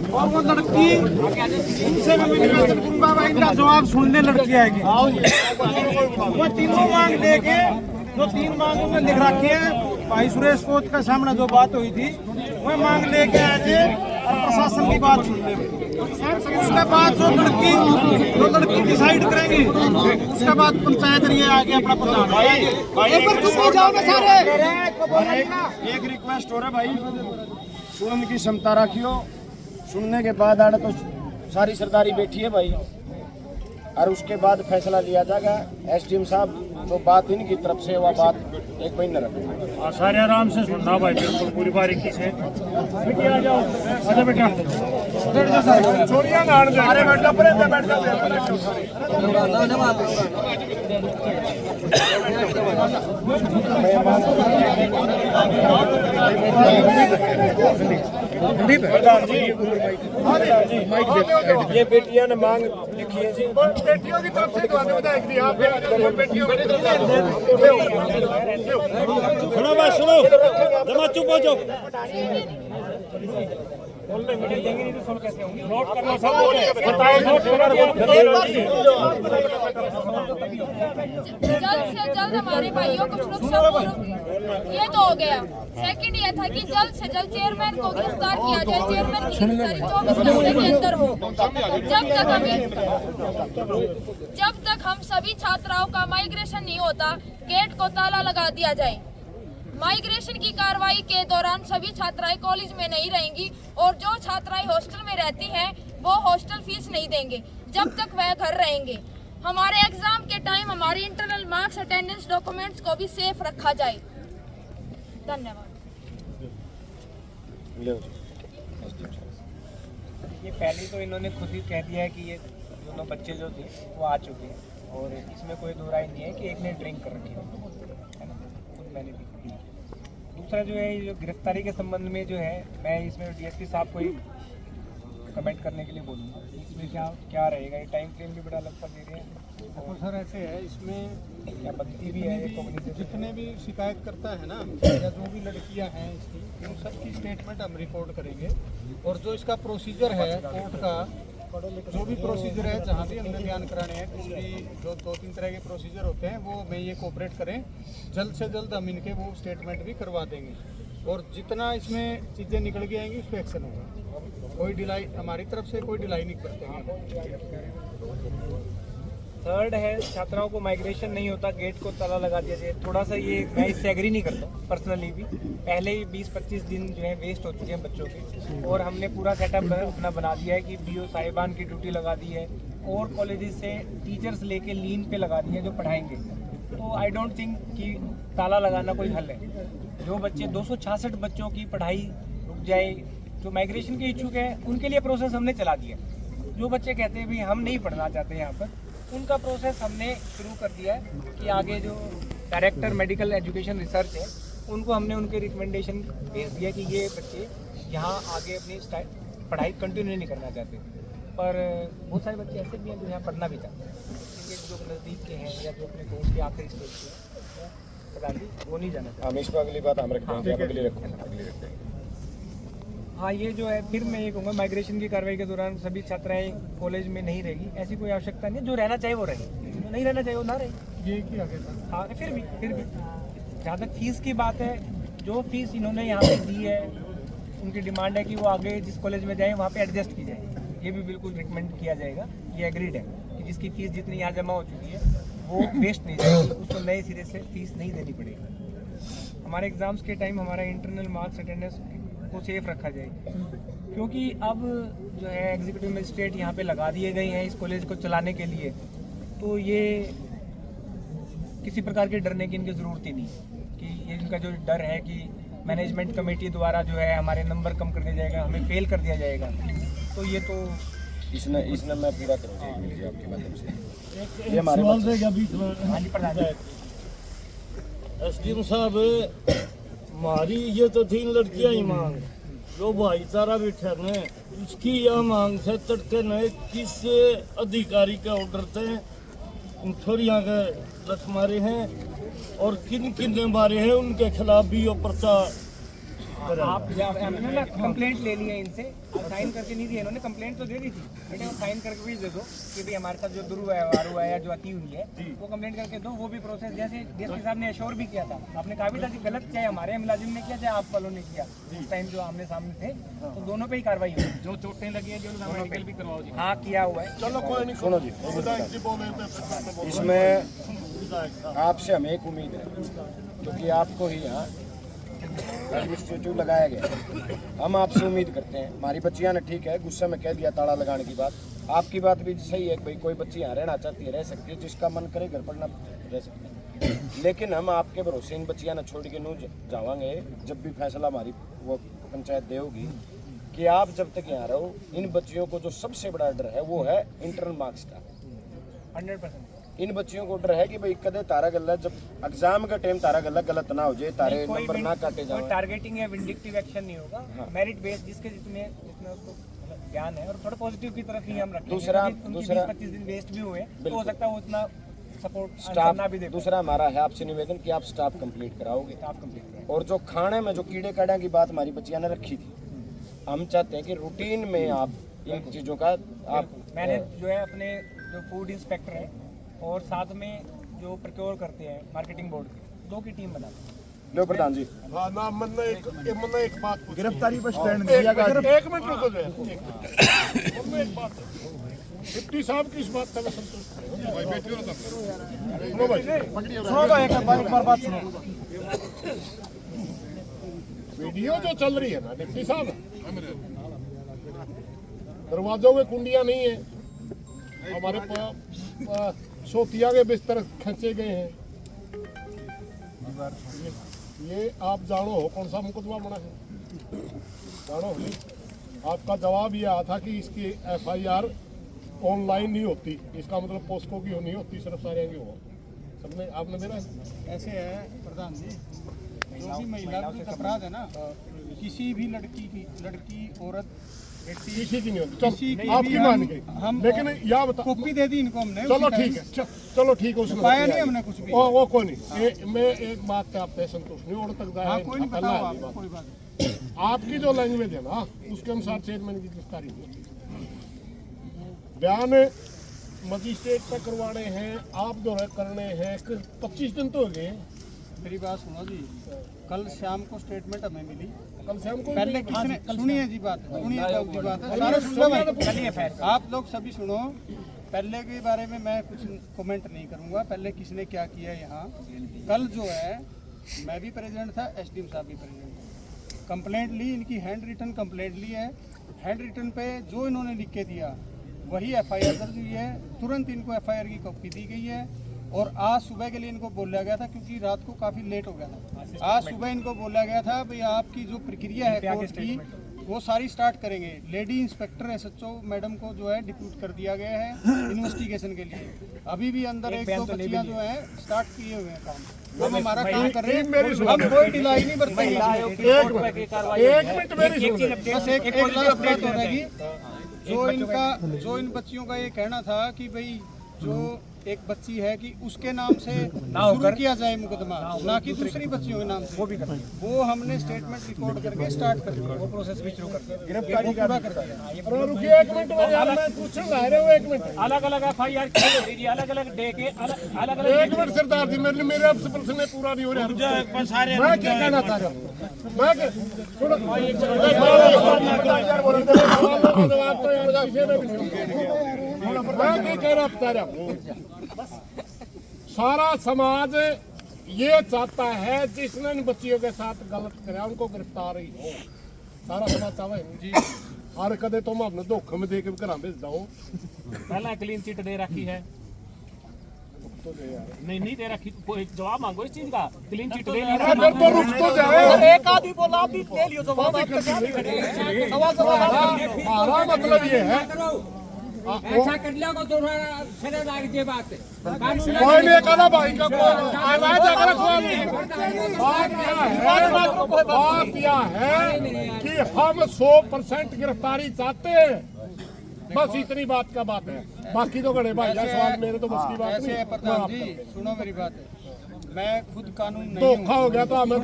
और वो लड़की उनसे मैं निवेदन करूंगा भाई इनका जवाब सुनने लड़की आएगी। वो तीनों मांग लेके जो 3 मांगों में लिख रखी है भाई सुरेश कोच के सामने जो बात हुई थी वह मांग लेके आए थे और प्रशासन की बात सुन ले। उसके बाद जो लड़की डिसाइड करेंगी उसके बाद पंचायत ये आगे अपना प्रधान एक रिक्वेस्ट हो रहा है भाई सुनने की क्षमता रखियो। सुनने के बाद आड़े तो सारी सरदारी बैठी है भाई और उसके बाद फैसला लिया जाएगा। एसडीएम साहब तो बात इनकी तरफ से वह बात एक महीने रखें और सारे आराम से सुनना भाई बिल्कुल पूरी बारीकी से। बेटी आ जाओ, आजा बेटा छोड़िया ना अरे बेटा बैठ ये बेटियां ने मांग लिखी है जी बेटियों की तरफ से बेटियों की तरफ सुनो बात सुनो जमा चुप हो जाओ। नोट करना सब बताए जल्द से जल्द हमारे भाइयों को सुरक्षा ये तो हो गया। सेकंड ये था कि जल्द से जल्द चेयरमैन को गिरफ्तार किया जाए। चेयरमैन की गिरफ्तारी 24 घंटे के अंदर हो। जब तक हम सभी छात्राओं का माइग्रेशन नहीं होता गेट को ताला लगा दिया जाए। माइग्रेशन की कार्रवाई के दौरान सभी छात्राएं कॉलेज में नहीं रहेंगी और जो छात्राएं हॉस्टल में रहती हैं वो हॉस्टल फीस नहीं देंगे जब तक वह घर रहेंगे। हमारे एग्जाम के टाइम हमारे इंटरनल मार्क्स अटेंडेंस डॉक्यूमेंट्स को भी सेफ रखा जाए। धन्यवाद। ये पहले तो इन्होंने खुद ही कह दिया है कि ये दोनों बच्चे जो थे वो आ चुके हैं और इसमें कोई दो राय नहीं है कि एक ने ड्रिंक कर रखी है ना, खुद मैंने भी। दूसरा जो है जो गिरफ्तारी के संबंध में जो है मैं इसमें डीएसपी साहब को ही कमेंट करने के लिए बोलूँगा। इसमें क्या रहेगा, ये टाइम फ्रेम भी बड़ा लगभग दे रहे हैं। देखो सर ऐसे है इसमें क्या बनती भी है जितने भी शिकायत करता है ना या जो भी लड़कियां हैं इसकी उन सबकी स्टेटमेंट हम रिकॉर्ड करेंगे और जो इसका प्रोसीजर है कोर्ट का जो भी प्रोसीजर है जहाँ भी हमने बयान कराने हैं किसी भी जो 2-3 तरह के प्रोसीजर होते हैं वो में ये कोऑपरेट करें। जल्द से जल्द हम इनके वो स्टेटमेंट भी करवा देंगे और जितना इसमें चीज़ें निकल के आएंगी उस पर एक्शन होगा। कोई डिलाई हमारी तरफ से कोई डिलाई नहीं करते। थर्ड है छात्राओं को माइग्रेशन नहीं होता गेट को ताला लगा दिया जाए। थोड़ा सा ये मैं इससे एग्री नहीं करता पर्सनली भी। पहले ही 20-25 दिन जो है वेस्ट हो चुके हैं बच्चों के और हमने पूरा सेटअप अपना बना दिया है कि बीओ साहिबान की ड्यूटी लगा दी है और कॉलेजेस से टीचर्स लेके लीन पे लगा दिए जो पढ़ाएंगे। तो आई डोंट थिंक कि ताला लगाना कोई हल है। जो बच्चे 266 बच्चों की पढ़ाई रुक जाए जो माइग्रेशन के इच्छुक हैं उनके लिए प्रोसेस हमने चला दिया। जो बच्चे कहते हैं भी हम नहीं पढ़ना चाहते यहाँ पर उनका प्रोसेस हमने शुरू कर दिया है कि आगे जो डायरेक्टर मेडिकल एजुकेशन रिसर्च है उनको हमने उनके रिकमेंडेशन भेज दिया कि ये बच्चे यहाँ आगे अपनी पढ़ाई कंटिन्यू नहीं करना चाहते। पर बहुत सारे बच्चे ऐसे भी हैं जो यहाँ पढ़ना भी चाहते हैं क्योंकि जो नज़दीक के हैं या जो अपने कोर्स के आखिरी स्टेज के हैं पता नहीं वो नहीं जाना चाहते। हम इस पर अगली बात हम रखते हैं। हाँ ये जो है फिर मैं ये कहूँगा माइग्रेशन की कार्रवाई के दौरान सभी छात्राएं कॉलेज में नहीं रहेगी ऐसी कोई आवश्यकता नहीं है। जो रहना चाहिए वो रहे, जो नहीं रहना चाहिए वो ना रहे। ये क्या कहता हाँ फिर भी जहाँ तक फीस की बात है जो फीस इन्होंने यहाँ पे दी है उनकी डिमांड है कि वो आगे जिस कॉलेज में जाए वहाँ पे एडजस्ट की जाए। ये भी बिल्कुल रिकमेंड किया जाएगा। ये एग्रीड है कि जिसकी फीस जितनी यहाँ जमा हो चुकी है वो वेस्ट नहीं जाएगी, उसको नए सिरे से फीस नहीं देनी पड़ेगी। हमारे एग्ज़ाम्स के टाइम हमारा इंटरनल मार्क्स अटेंडेंस को सेफ रखा जाए क्योंकि अब जो है एग्जीक्यूटिव मजिस्ट्रेट यहाँ पे लगा दिए गए हैं इस कॉलेज को चलाने के लिए। तो ये किसी प्रकार के डरने की इनकी ज़रूरत ही नहीं कि ये इनका जो डर है कि मैनेजमेंट कमेटी द्वारा जो है हमारे नंबर कम कर दिया जाएगा, हमें फेल कर दिया जाएगा। तो ये तो इसने मैं पूरा करूँगा आपके माध्यम से। ये हमारे हाँ जी प्रधान एसडीएम साहब हमारी ये तो 3 लड़कियां ही मांग जो भाईचारा बैठा ने उसकी यह मांग से तड़के न किस अधिकारी का ऑर्डर थे इन छोरियां के रख मारे हैं और किन किन ने मारे हैं उनके खिलाफ भी ये पर्चा आप हमने ना कंप्लेंट ले ली है इनसे, साइन करके नहीं दी, इन्होंने कंप्लेंट तो दे दी थी, बेटे वो साइन करके भी दे दो कि भाई हमारे साथ जो दुर्व्यवहार हुआ है या जो अति हुई है वो कंप्लेंट करके दो। वो भी प्रोसेस जैसे डीएसपी साहब ने एश्योर भी किया था, आपने कहा भी था कि गलत चाहे हमारे मुलाजिम ने किया चाहे आप वालों ने किया, उस टाइम जो आमने सामने थे, तो दोनों पे ही कार्रवाई हुई। जो चोटें लगी है जो मेडिकल भी करवाओ जी। हाँ किया हुआ है। चलो कोई नहीं, सुनो जी, इसमें आपसे हमें एक उम्मीद है, क्योंकि आपको ही यहाँ एडमिनिस्ट्रेटिव लगाया गया। हम आपसे उम्मीद करते हैं, हमारी बच्चियाँ ने ठीक है गुस्से में कह दिया ताला लगाने की बात, आपकी बात भी सही है कि भाई कोई बच्ची यहाँ रहना चाहती है रह सकती है, जिसका मन करे घर पर ना रह सकती है, लेकिन हम आपके भरोसे इन बच्चियाँ ने छोड़ के नहीं जावांगे। जब भी फैसला हमारी वो पंचायत देगी कि आप जब तक यहाँ रहो, इन बच्चियों को जो सबसे बड़ा डर है वो है इंटरनल मार्क्स का। 100% इन बच्चियों को डर है कि भाई कदे तारा गल्ला जब एग्जाम का टाइम तारा गल्ला गलत ना हो जाए, तारे नंबर ना काटे कोई जाए। टारगेटिंग या विंडिक्टिव एक्शन नहीं होगा, मेरिट बेस्ड जिसके जितने उसको ज्ञान है, और थोड़ा पॉजिटिव की तरफ ही हम रखेंगे। दूसरा 25 दिन वेस्ट भी हुए तो हो सकता है वो उतना सपोर्ट स्टाफ ना भी दे। दूसरा हमारा है आपसे निवेदन कि आप स्टाफ कंप्लीट कराओगे, स्टाफ कंप्लीट और जो खाने में जो कीड़े काड़ा की बात हमारी बच्चियां ने रखी थी, हम चाहते हैं कि रूटीन में आप इन चीज़ों का आप मैंने जो है अपने जो फूड इंस्पेक्टर है और साथ में जो प्रोक्योर करते हैं मार्केटिंग बोर्ड के, 2 की टीम बना दी। लो प्रधान जी, हाँ ना मन एक बात पूछी। गिरफ्तारी पर स्टैंड दिया गाड़ी। एक मिनट रुको जो है, एक बात डिप्टी साहब की इस बात का मैं संतुष्ट हूं। भाई बैठिए ना, सुनो भाई, सुनो भाई, एक बार बात सुनो। वीडियो जो चल रही है ना डिप्टी साहब, दरवाजों में कुंडियां नहीं है, हमारे सोतिया के बिस्तर खींचे गए हैं। ये आप जानो हो कौन सा मुकदमा बना है, जानो हो? आपका जवाब ये आया था कि इसकी FIR ऑनलाइन नहीं होती, इसका मतलब पोस्को की नहीं होती, सिर्फ सारे की हो। सबने आपने मेरा ऐसे है प्रधान जी, जो भी महिला विरुद्ध अपराध है ना, किसी भी लड़की औरत किसी की नहीं होती। किसी की चलो आपकी भी मान हम- गई, हम लेकिन या बता, कॉपी दे दी इनको हमने। चलो उसी ठीक टाइम। है, चलो ठीक है, उसमें पाया नहीं हमने कुछ भी। वो कोई नहीं। मैं एक बात पे आपसे संतुष्ट नहीं और तक जाए। हाँ कोई नहीं, पहला बताओ वाली आप, बात। कोई बात नहीं। आपकी जो लैंग्वेज है ना, उसके अनुसार चेयरमैन की गिरफ्तारी नहीं होती। बयान मजिस्ट्रेट पे करवाने हैं, आप जो है करने हैं, 25 दिन तो हो गए। मेरी बात सुनो जी, कल शाम को स्टेटमेंट हमें मिली। कल शाम को पहले किसने सुनिए जी बात, सुनिए बाबू जी बात है, सारे सुन लो भाई, आप लोग सभी सुनो। पहले के बारे में मैं कुछ कमेंट नहीं करूंगा, पहले किसने क्या किया यहाँ। कल जो है मैं भी प्रेसिडेंट था, SDM साहब भी प्रेसिडेंट थे। कंप्लेंट ली, इनकी हैंड रिटन कंप्लेंट ली है। हैंड रिटन पे जो इन्होंने लिख के दिया वही FIR दर्ज हुई है। तुरंत इनको FIR की कॉपी दी गई है, और आज सुबह के लिए इनको बोला गया था, क्योंकि रात को काफ़ी लेट हो गया था। आज सुबह इनको बोला गया था भाई आपकी जो प्रक्रिया है कोर्ट की वो सारी स्टार्ट करेंगे। लेडी इंस्पेक्टर SHO मैडम को जो है डिप्यूट कर दिया गया है इन्वेस्टिगेशन के लिए। अभी भी अंदर एक दो बच्चियां जो है स्टार्ट किए हुए हैं काम, हम हमारा काम कर रहे हैं, हम कोई ढिलाई नहीं बरतेंगे। एक मिनट मेरी सुन। बस एक लास्ट बात हो रहेगी, जो इन बच्चियों का ये कहना था कि भाई जो एक बच्ची है कि उसके नाम से शुरू किया जाए मुकदमा, ना कि दूसरी बच्चियों के नाम से, वो हमने स्टेटमेंट रिकॉर्ड करके स्टार्ट कर दिया, वो प्रोसेस भी शुरू कर दिया, गिरफ्तारी पूरा कर दिया। अरे रुकिए एक मिनट, मैं पूछने ला रहे हो, एक मिनट। अलग-अलग FIR की अलग-अलग डे के अलग-अलग एक मिनट सरदार जी, मेरे आपसे प्रश्न पूरा नहीं हो रहा। मैं क्या कहना चाह रहा हूँ, मैं क्या सुनो, मैं क्या कह रहा बता रहा हूँ। सारा समाज ये चाहता है जिसने इन बच्चियों के साथ गलत कराया उनको गिरफ्तार ही हो। सारा समाज चाहता है जी। हर कदे तो मैं अपने धोखे में दे के घर भेजता हूँ। पहला क्लीन चिट दे रखी है, नहीं दे रखी, कोई जवाब मांगो इस चीज का। क्लीन चिट दे ली तो रुक तो जाए, एक आदमी बोला आप भी ले लियो जवाब, आप हमारा मतलब ये है ऐसा कर लिया को तो सजा लाग जे बात है। कोई नहीं कहना भाई का बात यह है कि हम 100% गिरफ्तारी चाहते हैं, बस इतनी बात का बात है। बाकी तो गड़े भाई सवाल मेरे तो बस की बात ऐसे है नहीं। प्रधान जी, सुनो मेरी बात है। मैं खुद कानून नहीं धोखा हो गया तो हमें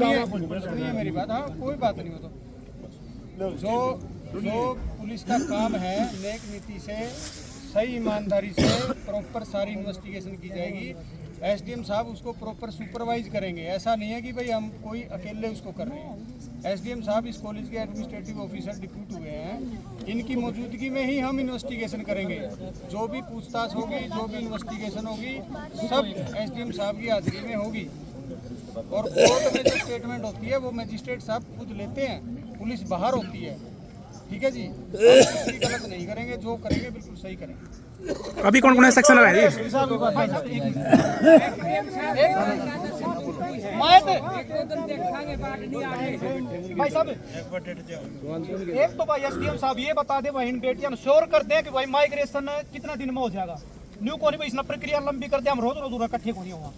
सुनिए मेरी बात। हाँ कोई बात नहीं हो तो जो पुलिस का काम है नेक नीति से सही ईमानदारी से प्रॉपर सारी इन्वेस्टिगेशन की जाएगी। एसडीएम साहब उसको प्रॉपर सुपरवाइज करेंगे। ऐसा नहीं है कि भाई हम कोई अकेले उसको कर रहे हैं। एसडीएम साहब इस कॉलेज के एडमिनिस्ट्रेटिव ऑफिसर डिप्यूट हुए हैं, इनकी मौजूदगी में ही हम इन्वेस्टिगेशन करेंगे। जो भी पूछताछ होगी, जो भी इन्वेस्टिगेशन होगी, सब एसडीएम साहब की हाजिरी में होगी। और कोर्ट में जो स्टेटमेंट होती है वो मजिस्ट्रेट साहब खुद लेते हैं, पुलिस बाहर होती है। ठीक है जी, हम कुछ भी गलत नहीं करेंगे, जो करेंगे बिल्कुल सही करेंगे। अभी कौन कौन सेक्शन लगा है जी? भाई साहब एक तो भाई एसडीएम साहब ये बता दे भाई इन बेटियां श्योर कर दे कि भाई माइग्रेशन कितना दिन में हो जाएगा। न्यू को नहीं भाई इसने प्रक्रिया लंबी कर दे, हम रोज रोज इकट्ठे को नहीं हुआ।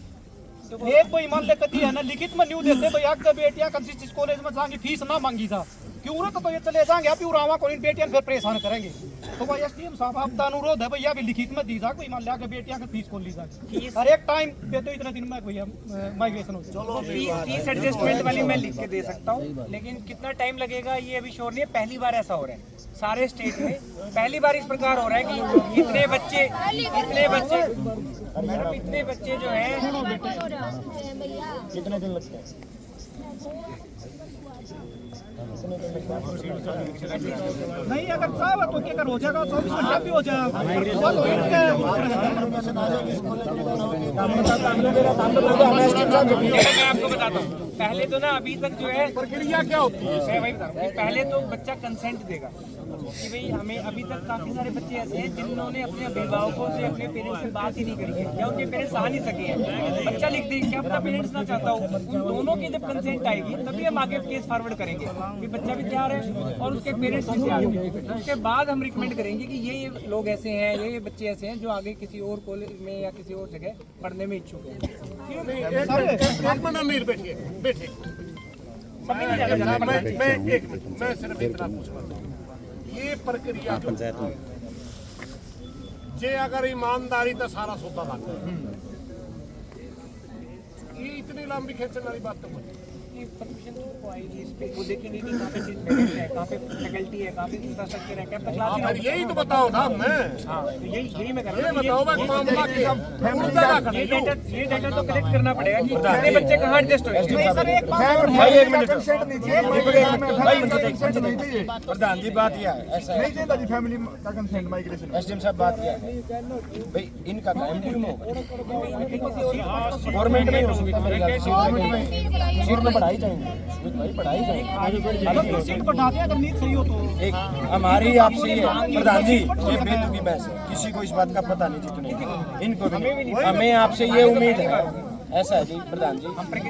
एक भाई मान ले कदी है ना लिखित में न्यू देते भाई आगे बेटियां कंसिस्टेंस कॉलेज में जाएंगे फीस ना मांगी था क्यों तो ये चले जाएंगे आप उरावा को इन बेटियां फिर परेशान करेंगे। तो भाई एसडीएम साहब आपका अनुरोध है भैया भी लिखित में दी जा कोई मान लिया बेटियां का फीस खोल ली जाए हर एक टाइम पे तो इतने दिन में भैया माइग्रेशन हो जाए। फीस एडजस्टमेंट वाली मैं लिख के दे सकता हूँ, लेकिन कितना टाइम लगेगा ये अभी श्योर नहीं है। पहली बार ऐसा हो रहा है सारे स्टेट में, पहली बार इस प्रकार हो रहा है कि इतने बच्चे मैडम इतने बच्चे जो हैं कितने दिन लगते हैं? नहीं अगर साहब तो क्या कर हो जाएगा 24 घंटा भी हो जाएगा। मैं आपको बताता हूँ पहले तो ना अभी तक जो है प्रक्रिया क्या होती है मैं वही बता रहा हूँ। पहले तो बच्चा कंसेंट देगा कि भाई हमें अभी तक काफी सारे बच्चे ऐसे हैं जिन्होंने अपने अभिभावकों से अपने पेरेंट्स से बात ही नहीं करी है या उनके पेरेंट्स आ नहीं सके हैं। बच्चा लिख दे कि अपना पेरेंट्स ना चाहता हो, उन दोनों की जब कंसेंट आएगी तभी हम आगे केस फॉरवर्ड करेंगे कि बच्चा भी तैयार है और उसके पेरेंट्स भी तैयार हैं। उसके बाद हम रिकमेंड करेंगे कि ये लोग ऐसे हैं, ये बच्चे ऐसे हैं जो आगे किसी और कॉलेज में या किसी और जगह पढ़ने में इच्छुक मैं सिर्फ इतना पूछ रहा हूँ ये प्रक्रिया जे अगर ईमानदारी तो सारा सोता लगता है ये इतनी लंबी खींचने वाली बात तो परमिशन को आएगी इस पे वो देखेंगे कि कहाँ पे ट्रीटमेंट है, कहाँ पे फैकल्टी है, कहाँ पे इंफ्रास्ट्रक्चर है, कैंपस क्लास यही तो बताओ ना मैं हाँ तो यही मैं कर रहा ये हूँ। बताओ मैं मामला के ये डाटा तो कलेक्ट करना पड़ेगा कि कितने बच्चे कहाँ एडजस्ट हो। प्रधान जी बात यह है ऐसा है फैमिली का कंसेंट माइग्रेशन एसडीएम साहब बात यह है भाई इनका काम क्यों होगा गवर्नमेंट में हो सकता पढ़ाई जाएंगे भाई पढ़ाई जाएंगे सीट बढ़ा दिया अगर नीट सही हो तो। एक हमारी आपसे ये है प्रधान जी ये बेतुकी बहस है किसी को इस बात का पता नहीं जितने इनको भी नहीं हमें आपसे ये उम्मीद है ऐसा है जी प्रधान जी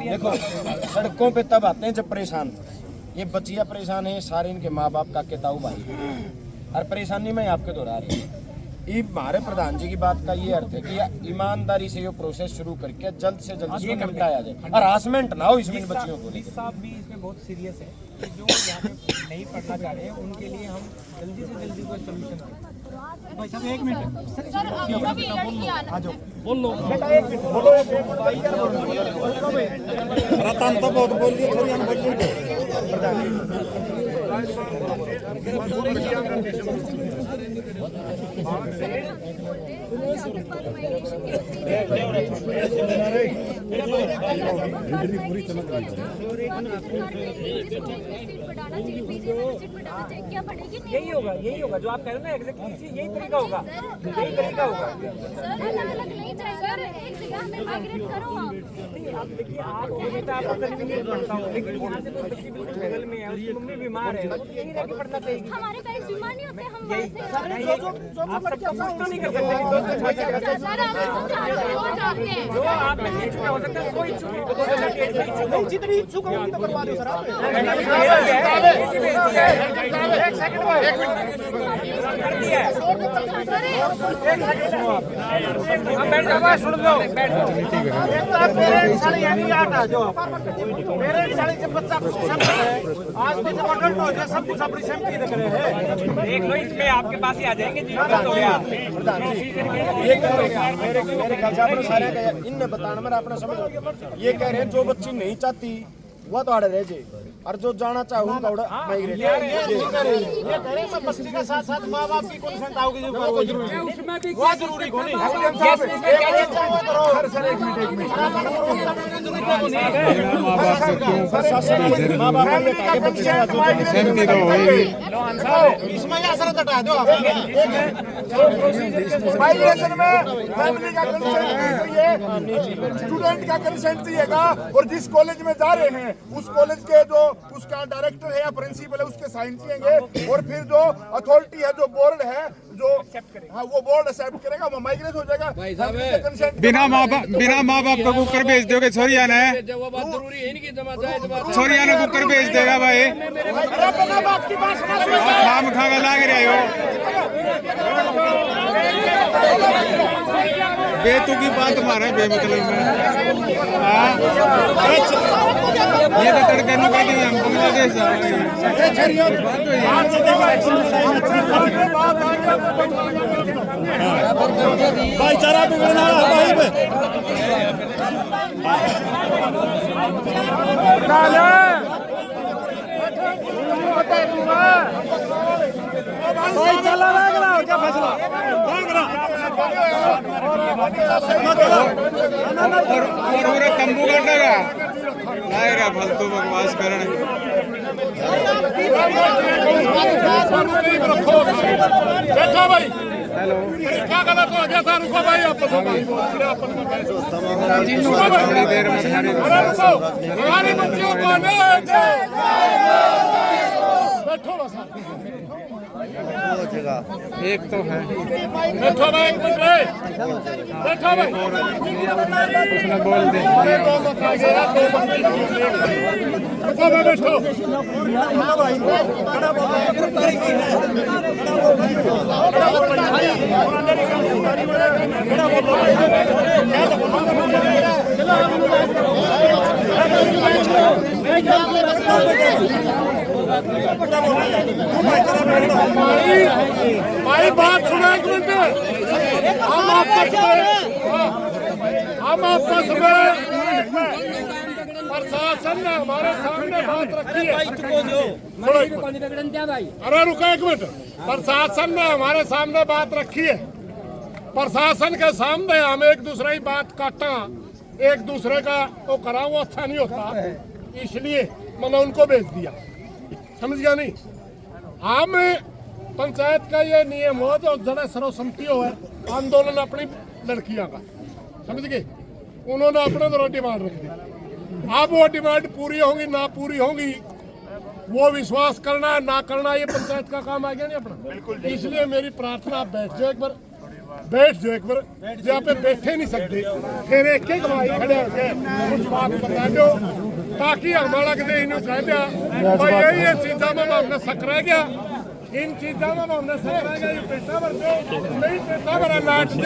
देखो सड़कों पे तब आते हैं जब परेशान ये बच्चियां परेशान है सारे इनके माँ बाप का केताऊ भाई और परेशानी में आपके दोहरा रही है ये हमारे प्रधान जी की बात का ये अर्थ है कि ईमानदारी से ये प्रोसेस शुरू करके जल्द से जल्द इसको निपटाया जाए और हरासमेंट ना हो इसमें बच्चियों को। पुलिस साहब भी इसमें बहुत सीरियस है कि जो यहाँ पे नहीं पढ़ना चाह रहे हैं उनके लिए हम जल्दी से जल्दी कोई सोल्यूशन करें। भाई साहब एक मिनट सर हम सभी लड़कियां बोल लो बेटा एक मिनट बोलो रतन तो बहुत बोल दिए थोड़ी हम यही होगा जो आप कह रहे हो ना एग्जैक्टली यही तरीका होगा आप देखिए आप आपको कन्वीनियंट पढ़ता हूँ लेकिन यहाँ से तो बच्ची बिल्कुल बगल में है उसकी मम्मी बीमार है तो यही रह के पढ़ना चाहिए। हमारे पेरेंट्स बीमार नहीं होते हम आप सब कुछ तो नहीं कर सकते कि दोस्तों जो आप में इच्छुक हो सकता है सो इच्छुक है जितनी इच्छुक होगी तो करवा दो सर आप। एक सेकंड कर दिया हम बैठ जाओ सुन लो बैठ पेरेंट्स वाली यानी आता जो पेरेंट्स वाली जब बच्चा आज तो जब अडल्ट हो जाए सब कुछ अपनी सहमति देख रहे हैं। देख लो इसमें आपके आपके पास ही आ जाएंगे जी। हो गया ये कह रहे हैं मेरे ख्याल से आपने सारे इनने बताना मेरा अपना समझ ये कह रहे हैं जो बच्ची नहीं चाहती वो तो आड़े रह जाए और जो जाना चाहूँ उनका माइग्रेशन ये कह रहे हैं मैं बच्ची के साथ साथ माँ बाप की कंसेंट आओगी जो वो जरूरी को नहीं माँ बाप इसमें क्या शर्त हटा दो आप माइग्रेशन में फैमिली का कंसेंट चाहिए, स्टूडेंट का कंसेंट चाहिएगा और जिस कॉलेज में जा रहे हैं उस कॉलेज के जो उसका डायरेक्टर है या प्रिंसिपल है उसके साइन चाहिए और फिर जो अथॉरिटी है जो बोर्ड है जो हाँ वो बोर्ड एक्सेप्ट करेगा वो माइग्रेट हो जाएगा। बिना माँ बाप को कुकर भेज दोगे छोरिया ने कुकर भेज देगा भाई काम खा के लाग रहे हो बेतु की बात मारे बेमतलब में ये तो तड़के नुका दी हम बांग्लादेश भाईचारा बिगड़ना और तंबू काटेगा लाएगा फालतू बकवास करने बैठो भाई हेलो क्या गलत हो गया था रुको भाई आप थोड़ी देर में हमारी बच्चियों को बैठो बस एक तो है बैठो भाई एक मिनट बैठो भाई उसने बोल दे बैठो भाई बात सुना एक मिनट हम आपस में प्रशासन ने हमारे सामने बात रखी है। अरे रुको एक मिनट प्रशासन ने हमारे सामने बात रखी है। प्रशासन के सामने हम एक दूसरे की बात काटा एक दूसरे का वो करा वो अच्छा नहीं होता इसलिए मैंने उनको भेज दिया समझ गया नहीं। हम पंचायत का ये नियम हो जो जरा सर्वसम्मति हो है आंदोलन अपनी लड़कियां का समझ गए उन्होंने अपने द्वारा डिमांड रख दी। अब वो डिमांड पूरी होंगी ना पूरी होंगी वो विश्वास करना है ना करना ये पंचायत का काम आ गया नहीं अपना। इसलिए मेरी प्रार्थना आप बैठ जाओ एक बार जहाँ पे बैठे नहीं सकते फिर एक एक भाई खड़े होके कुछ बात बता दो ताकि हमारा कदे इन्हों कह दिया भाई ये चीजा में हमने शक रह गया इन चीजों में हमने शक रह गया ये पेशा भर नहीं पेशा भरा नाट